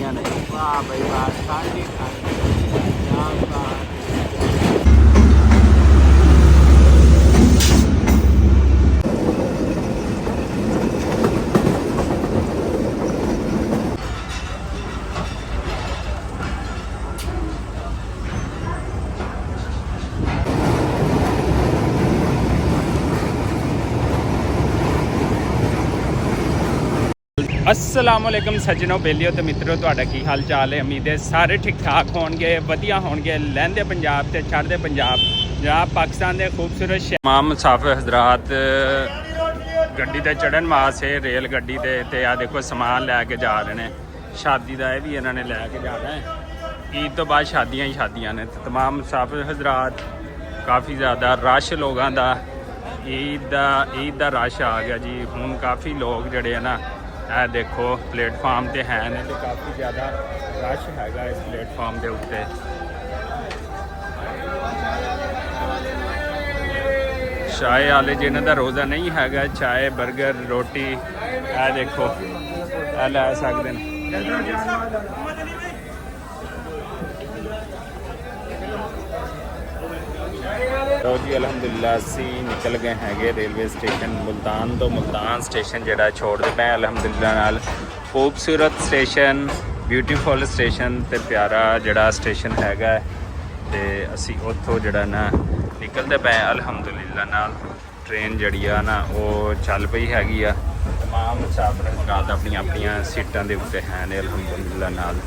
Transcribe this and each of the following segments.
रही ने। वाह भाई वाह, ठंड ही ठंड, क्या बात। अस्सलामुअलैकुम सज्जनों, बेलियो तो मित्रों, तुहाडा की हाल चाल है। उम्मीद है सारे ठीक ठाक होणगे, वधिया होणगे। लहंदे पंजाब ते चढ़दे पंजाब, जनाब पाकिस्तान के खूबसूरत तमाम मुसाफिर हजरात गड्डी ते चढ़न वास्ते रेल गड्डी ते आ देखो समान लैके जा रहे हैं। शादी का यह भी इन्होंने लैके जाना है। ईद तो बाद शादियां ही शादियां ने। तमाम मुसाफिर हजरात काफ़ी ज़्यादा रश लोगों का ईद का रश आ गया जी। हुण काफ़ी लोग जड़े है ना, ਇਹ देखो प्लेटफार्म ਤੇ ਹੈ ਨੇ ਤੇ ਕਾਫੀ ਜ਼ਿਆਦਾ ਰਸ਼ ਹੈਗਾ ਇਸ ਪਲੇਟਫਾਰਮ ਦੇ ਉੱਤੇ। ਚਾਏ ਵਾਲੇ ਜਿਨ੍ਹਾਂ ਦਾ ਰੋਜ਼ਾ ਨਹੀਂ ਹੈਗਾ, ਚਾਏ 버ਗਰ ਰੋਟੀ ਇਹ ਦੇਖੋ ਇਹ ਲੈ ਸਕਦੇ ਨੇ। तो जी अलहमदुलिल्लाह असी निकल गए हैं रेलवे स्टेशन मुल्तान। तो मुल्तान स्टेशन जोड़ा छोड़ते पे अलहमदुलिल्लाह नाल। खूबसूरत स्टेशन, ब्यूटीफुल स्टेशन ते प्यारा जड़ा स्टेशन हैगा। तो असी उतों जड़ा ना निकलते पे अलहमदुलिल्लाह नाल। ट्रेन जड़ी आ ना वो चल पई हैगी आ। तमाम मुसाफिर हज़रात अपनी अपनी सीटां दे उत्ते हैं ने अलहमदुलिल्लाह नाल।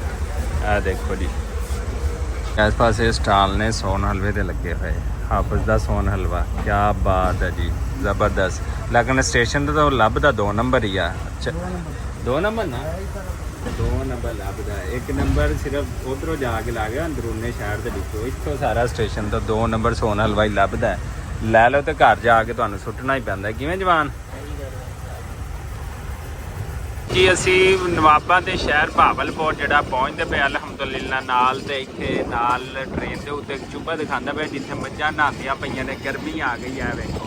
आ देखो जी इस पासे स्टाल ने सोन हलवे दे लगे हुए। हाफिज़ दा सोन हलवा, क्या बात है जी, ज़बरदस्त। लेकिन स्टेशन तो लभदा 2 नंबर ही आ। अच्छा 2 नंबर ना, 2 नंबर लभदा। 1 नंबर सिर्फ उधरों जाके ला गया अंदरूने शहर के विचों। इत्थों सारा स्टेशन तो 2 नंबर सोन हलवा ही लभदा। लै लो तो घर जाके तुहानूं सुट्टना ही पैंदा। किवें जवान जी असी नवाबा के शहर भावलपुर जड़ा पहुँचते पे अलहमदुलिल्लाह नाल। तो इत्थे नाल ट्रेन के उत्ते एक चुब्बा दिखाता पे जिथे मझां नहांदियां पईयां ने। गर्मी आ गई है, वेखो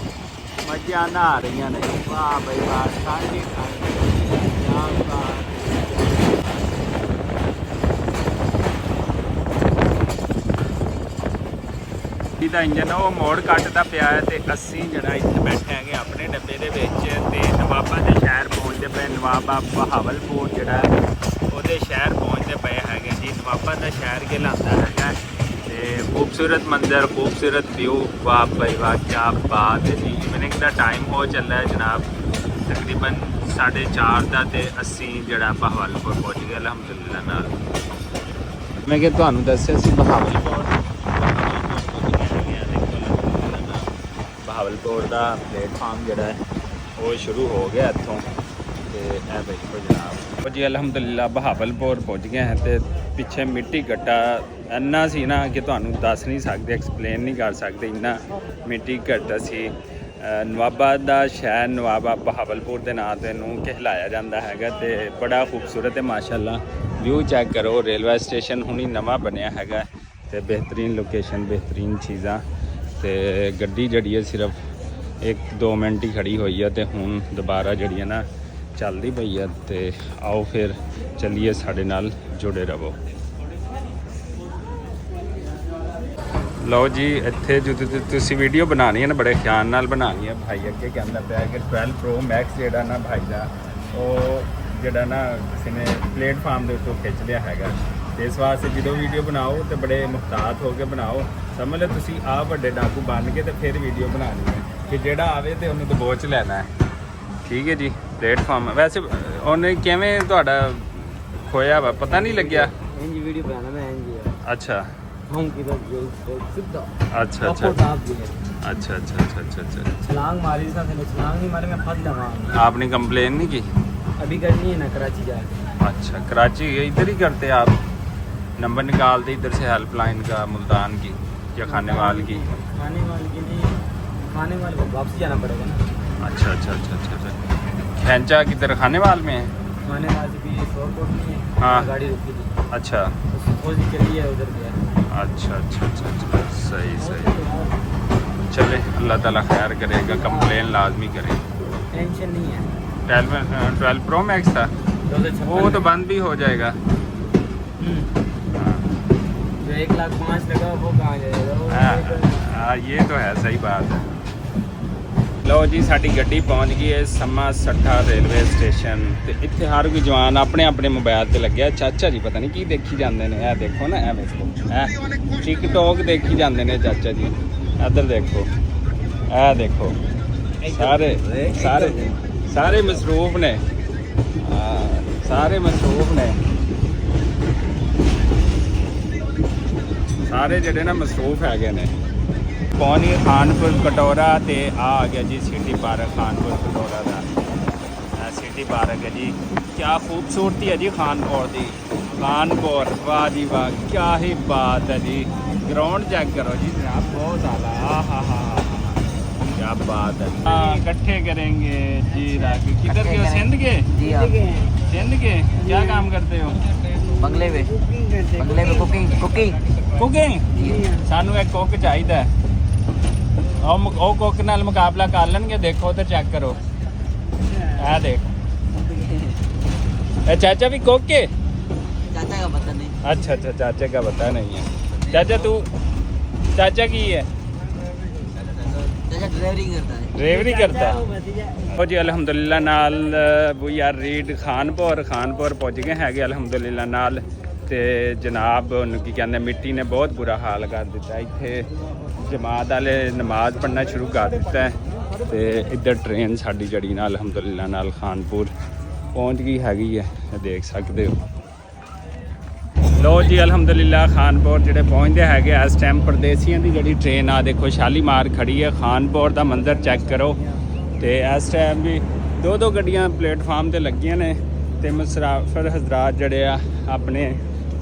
मझां नहा रही ने। वाह भाई वाह, ठंड ही ठंड, क्या बात। ਦਾ ਇੰਜਨ ਉਹ ਮੋੜ ਕੱਟਦਾ ਪਿਆ ਹੈ ਤੇ ਅਸੀਂ ਜਿਹੜਾ ਇੱਥੇ ਬੈਠੇ ਹੈਗੇ ਆਪਣੇ ਡੱਬੇ ਦੇ ਵਿੱਚ ਤੇ ਨਵਾਬਾ ਦੇ ਸ਼ਹਿਰ ਪਹੁੰਚਦੇ ਪਏ। ਨਵਾਬਾ ਬਹਾਵਲਪੁਰ ਜਿਹੜਾ ਉਹਦੇ ਸ਼ਹਿਰ ਪਹੁੰਚਦੇ ਪਏ ਹੈਗੇ ਜੀ। ਨਵਾਬਾ ਦਾ ਸ਼ਹਿਰ कहलाता ਹੈਗਾ ਤੇ ਖੂਬਸੂਰਤ ਮੰਜ਼ਰ, ਖੂਬਸੂਰਤ ਵਿਊ। ਵਾਹ ਭਾਈ ਵਾਹ, क्या बात है जी। ਇਵਨਿੰਗ ਦਾ ਟਾਈਮ ਹੋ ਚੱਲਾ ਹੈ ਜਨਾਬ, ਤਕਰੀਬਨ 4:30 ਦਾ। ਤੇ ਅਸੀਂ ਜਿਹੜਾ ਬਹਾਵਲਪੁਰ ਪਹੁੰਚ ਗਏ ਅਲਹਮਦੁਲਿਲਾ ਨਾਲ। ਮੈਂ ਕਿ ਤੁਹਾਨੂੰ ਦੱਸਿਆ ਸੀ ਬਹਾਵਲਪੁਰ बहावलपुर का प्लेटफार्म जोड़ा है वो शुरू हो गया इतों। तो यह देखो जनाब जी अलहमदुलिल्लाह बहावलपुर पहुँच गए हैं। तो पिछे मिट्टी घट्टा इन्ना सी ना कि तुहानूं दस नहीं सकते, एक्सप्लेन नहीं कर सकते। इन्ना मिट्टी घट्टा सी। नवाबा का शहर नवाबा बहावलपुर के नाम से इनू कहलाया जाता है। तो बड़ा खूबसूरत है माशाअल्लाह। व्यू चैक करो, रेलवे स्टेशन हुणी नवा बनया है। तो बेहतरीन लोकेशन, बेहतरीन चीज़ां। तो गड्डी जड़ी है सिर्फ 1-2 मिनट ही खड़ी हुई है। तो हुण दोबारा जड़ी है ना चलती पई है। तो आओ फिर चलिए, साडे नाल जुड़े रहो। लो जी इत्थे जो तुसी वीडियो बनानी है ना बड़े ख्याल नाल बनानी है। भाई अगे कहता पाया कि 12 Pro Max जोड़ा ना भाई का वो जोड़ा ना किसी ने प्लेटफार्म के उत्तों खिंच लिया है। तो इस वास्ते जो वीडियो बनाओ तो बड़े मुहतात होकर बनाओ। समझ लो तुसी आ बड़े डाकू बन के तो फिर वीडियो बनानी है कि जेड़ा आवे तो उन्हें दबोच लेना है। ठीक है जी। प्लेटफार्म वैसे उन्हें किवें तुहाडा खोया वा पता नहीं लग्या। वीडियो बनाना मैं अच्छा सीधा अच्छा अच्छा अच्छा अच्छा अच्छा अच्छा अच्छा। छलांग मारी था, छलांग नहीं मारी, मैं फंस जाऊंगा। आपने कंप्लेन नहीं की? अभी करनी है ना, कराची जाके। अच्छा कराची इधर ही करते आप? नंबर निकालते इधर से हेल्पलाइन का मुल्तान की या खानेवाल की? खानेवाल की नहीं, खानेवाल को वापस जाना पड़ेगा ना। अच्छा अच्छा अच्छा अच्छा अच्छा। खेंचा किधर खानेवाल में है? खानेवाल से भी शोरकोट में है। हाँ गाड़ी रुकी थी। अच्छा थोड़ी चली है उधर गया। अच्छा अच्छा अच्छा अच्छा सही सही। चले अल्लाह ताला खैर करेगा। कंप्लेन लाजमी करें, टेंशन नहीं है। 12 Pro Max था वो तो बंद भी हो जाएगा। जो 1,05,000 लगा वो कहाँ जाएगा हाँ ये तो है सही बात है। लो जी साडी गड्डी पहुंच गई है समा सट्ठा रेलवे स्टेशन ਤੇ ਇੱਥੇ ਹਰ ਕੋਈ ਜਵਾਨ ਆਪਣੇ ਆਪਣੇ ਮੋਬਾਈਲ ਤੇ ਲੱਗਿਆ। ਚਾਚਾ ਜੀ ਪਤਾ ਨਹੀਂ ਕੀ ਦੇਖੀ ਜਾਂਦੇ ਨੇ। ਇਹ ਦੇਖੋ ਨਾ ਇਹ ਵੇਖੋ ਇਹ ਟਿਕਟੌਕ ਦੇਖੀ ਜਾਂਦੇ ਨੇ ਚਾਚਾ ਜੀ। ਇੱਧਰ ਦੇਖੋ ਇਹ ਦੇਖੋ ਸਾਰੇ ਸਾਰੇ ਸਾਰੇ ਮਸਰੂਫ ਨੇ। ਸਾਰੇ ਮਸਰੂਫ ਨੇ ਸਾਰੇ ਜਿਹੜੇ ਨਾ ਮਸਰੂਫ ਹੈਗੇ ਨੇ। ਪਹੁੰਚ ਗਏ ਖਾਨਪੁਰ ਕਟੋਰਾ ਤੇ ਆ ਗਿਆ ਜੀ ਸਿਟੀ ਪਾਰਕ ਖਾਨਪੁਰ ਕਟੋਰਾ ਦਾ। ਸਿਟੀ ਪਾਰਕ ਹੈ ਜੀ। ਕੀ ਖੂਬਸੂਰਤੀ ਹੈ ਜੀ ਖਾਨਪੁਰ ਦੀ। ਖਾਨਪੁਰ ਵਾਹ ਜੀ ਵਾਹ ਕੀ ਹੀ ਬਾਤ ਹੈ ਜੀ। ग्राउंड चेक करो जी जनाब बहुत आला। हा क्या बात है। हाँ इकट्ठे करेंगे जी। राखी किधर के हो? सिंध के? सिंध के क्या काम करते हो? बंगले में कुकिंग कुकिंग सानू एक कुक चाहिए। ਉਹ ਕੁੱਕ ਨਾਲ ਮੁਕਾਬਲਾ ਕਰ ਲੈਣਗੇ। ਦੇਖੋ ਤੇ ਚੈੱਕ ਕਰੋ ਇਹ ਦੇਖ। ਇਹ ਚਾਚਾ भी कुक है? चाचा का पता नहीं। अच्छा अच्छा चाचा का पता नहीं है। चाचा तू चाचा की है? चाचा ड्राइवरी करता है। ਉਹ ਜੀ ਅਲਹਮਦੁਲਿਲਾ ਨਾਲ ਵੀ ਆਰ ਰੀਡ ਖਾਨਪੁਰ ਪਹੁੰਚ ਗਏ ਹੈਗੇ ਅਲਹਮਦੁਲਿਲਾ ਨਾਲ। ਤੇ ਜਨਾਬ ਉਹਨੂੰ ਕੀ ਕਹਿੰਦੇ ਮਿੱਟੀ ਨੇ ਬਹੁਤ ਬੁਰਾ ਹਾਲ ਕਰ ਦਿੱਤਾ। ਇੱਥੇ ਜਮਾਤ ਵਾਲੇ ਨਮਾਜ਼ ਪੜ੍ਹਨਾ ਸ਼ੁਰੂ ਕਰ ਦਿੱਤਾ ਹੈ। ਤੇ ਇੱਧਰ ਟ੍ਰੇਨ ਸਾਡੀ ਜਿਹੜੀ ਨਾਲ ਅਲਹਮਦੁਲਿਲਾ ਨਾਲ ਖਾਨਪੁਰ ਪਹੁੰਚ ਗਈ ਹੈਗੀ ਹੈ। ਦੇਖ ਸਕਦੇ ਹੋ। ਲੋ ਜੀ ਅਲਹਮਦੁਲਿਲਾ ਖਾਨਪੁਰ ਜਿਹੜੇ ਪਹੁੰਚਦੇ ਹੈਗੇ ਇਸ ਟਾਈਮ ਪਰਦੇਸੀਆਂ ਦੀ ਜਿਹੜੀ ਟ੍ਰੇਨ ਆ ਦੇਖੋ ਸ਼ਾਲੀਮਾਰ ਖੜੀ ਹੈ। ਖਾਨਪੁਰ ਦਾ ਮੰਜ਼ਰ ਚੈੱਕ ਕਰੋ। ਤੇ ਇਸ ਟਾਈਮ ਵੀ ਦੋ ਗੱਡੀਆਂ ਪਲੇਟਫਾਰਮ ਤੇ ਲੱਗੀਆਂ ਨੇ। ਤੇ ਮੁਸਾਫਿਰ ਹਜ਼ਰਾਤ ਜਿਹੜੇ ਆ ਆਪਣੇ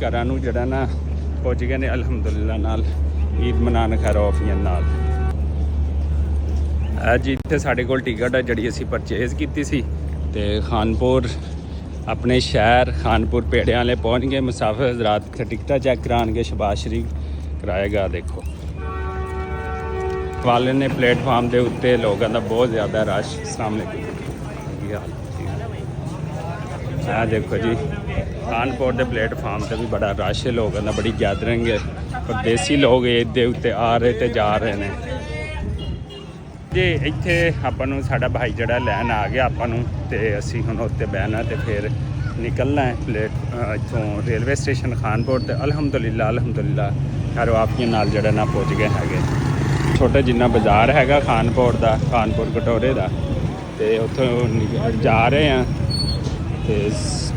ਘਰਾਂ ਨੂੰ ਜਿਹੜਾ ਨਾ ਪਹੁੰਚ ਗਏ ਨੇ ਅਲਹਮਦੁਲਿਲਾ ਨਾਲ ਈਦ ਮਨਾਉਣ ਖੈਰੋਫੀਆਂ ਨਾਲ। ਅੱਜ ਇੱਥੇ ਸਾਡੇ ਕੋਲ ਟਿਕਟ ਹੈ ਜਿਹੜੀ ਅਸੀਂ ਪਰਚੇਜ਼ ਕੀਤੀ ਸੀ। ਤੇ ਖਾਨਪੁਰ ਆਪਣੇ ਸ਼ਹਿਰ ਖਾਨਪੁਰ ਪੇੜਿਆਂ ਵਾਲੇ ਪਹੁੰਚ ਗਏ। ਮੁਸਾਫਿਰ ਹਜ਼ਰਾਤ ਇੱਥੇ ਟਿਕਟਾਂ ਚੈੱਕ ਕਰਾਉਣਗੇ। ਸ਼ਬਾਸ਼ ਸ਼ਰੀਫ ਕਰਾਏਗਾ। ਦੇਖੋ ਵਾਲੇ ਨੇ ਪਲੇਟਫਾਰਮ ਦੇ ਉੱਤੇ ਲੋਕਾਂ ਦਾ ਬਹੁਤ ਜ਼ਿਆਦਾ ਰਸ਼। ਸਾਹਮਣੇ ਕੀ ਹਾਲ ਆ ਦੇਖੋ ਜੀ। ਖਾਨਪੁਰ ਦੇ ਪਲੇਟਫਾਰਮ ਤੇ ਵੀ ਬੜਾ ਰਸ਼ ਹੈ। ਲੋਕਾਂ ਦਾ ਬੜੀ ਗੈਦਰਿੰਗ ਹੈ। ਪਰਦੇਸੀ ਲੋਕ ਇਹਦੇ ਉੱਤੇ ਆ ਰਹੇ ਤੇ ਜਾ ਰਹੇ ਨੇ ਜੀ। ਇੱਥੇ ਆਪਾਂ ਨੂੰ ਸਾਡਾ ਭਾਈ ਜਿਹੜਾ ਲੈਣ ਆ ਗਿਆ ਆਪਾਂ ਨੂੰ। ਤੇ ਅਸੀਂ ਹੁਣ ਉੱਤੇ ਬਹਿਣਾ ਤੇ ਫਿਰ ਨਿਕਲਣਾ ਹੈ ਇੱਥੋਂ ਰੇਲਵੇ ਸਟੇਸ਼ਨ ਖਾਨਪੁਰ। ਤੇ ਅਲਹਮਦੁਲਿਲਾ ਖੈਰ ਵਾਪੀਆਂ ਨਾਲ ਜਿਹੜਾ ਨਾ ਪਹੁੰਚ ਗਏ ਹੈਗੇ। ਛੋਟਾ ਜਿੰਨਾ ਬਾਜ਼ਾਰ ਹੈਗਾ ਖਾਨਪੁਰ ਦਾ ਖਾਨਪੁਰ ਕਟੋਰੇ ਦਾ। ਤੇ ਉੱਥੋਂ ਜਾ ਰਹੇ ਹਾਂ। ਤੇ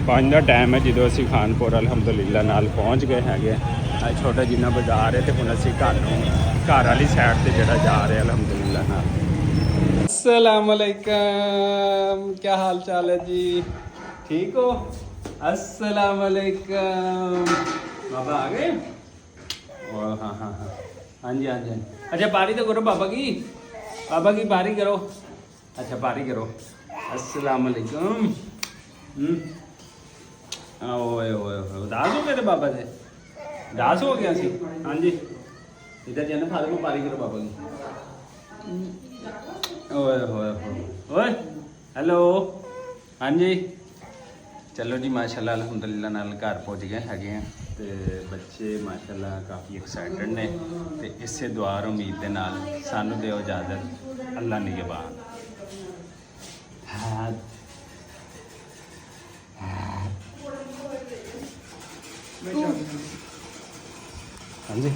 5 ਦਾ ਟਾਈਮ ਹੈ ਜਦੋਂ ਅਸੀਂ ਖਾਨਪੁਰ ਅਲਹਮਦੁਲਿਲਾ ਨਾਲ ਪਹੁੰਚ ਗਏ ਹੈਗੇ। ਅੱਜ ਛੋਟਾ ਜਿੰਨਾ ਬਾਜ਼ਾਰ ਹੈ। ਤੇ ਹੁਣ ਅਸੀਂ ਘਰ ਵਾਲੀ ਸਾਈਡ ਤੇ ਜਿਹੜਾ ਜਾ ਰਹੇ ਅਲਹਮਦੁਲਿਲਾ ਨਾਲ। अस्सलाम वालेकुम क्या हाल चाल है जी? ठीक हो? अस्सलाम वालेकुम। बाबा आ गए? हाँ हाँ हाँ हाँ जी हाँ जी। अच्छा पारी तो करो बाबा की पारी करो। अच्छा पारी करो। अस्सलाम वालेकुम। ओए ओए उदास हो गए थे बाबा से? उदास हो गया सी? हाँ जी इधर जाना फादर को पारी करो बाबा की। ओए होए ओए हेलो हाँ जी। चलो जी माशाल्लाह अल्हम्दुलिल्लाह नाल घर पहुँच गए हैगे हैं। ते बच्चे माशाल्लाह काफ़ी एक्साइटेड ने। ते इसे दुआ और उम्मीद के नाल सानू दिओ इजाजत। अल्लाह निगहबान। हाँ जी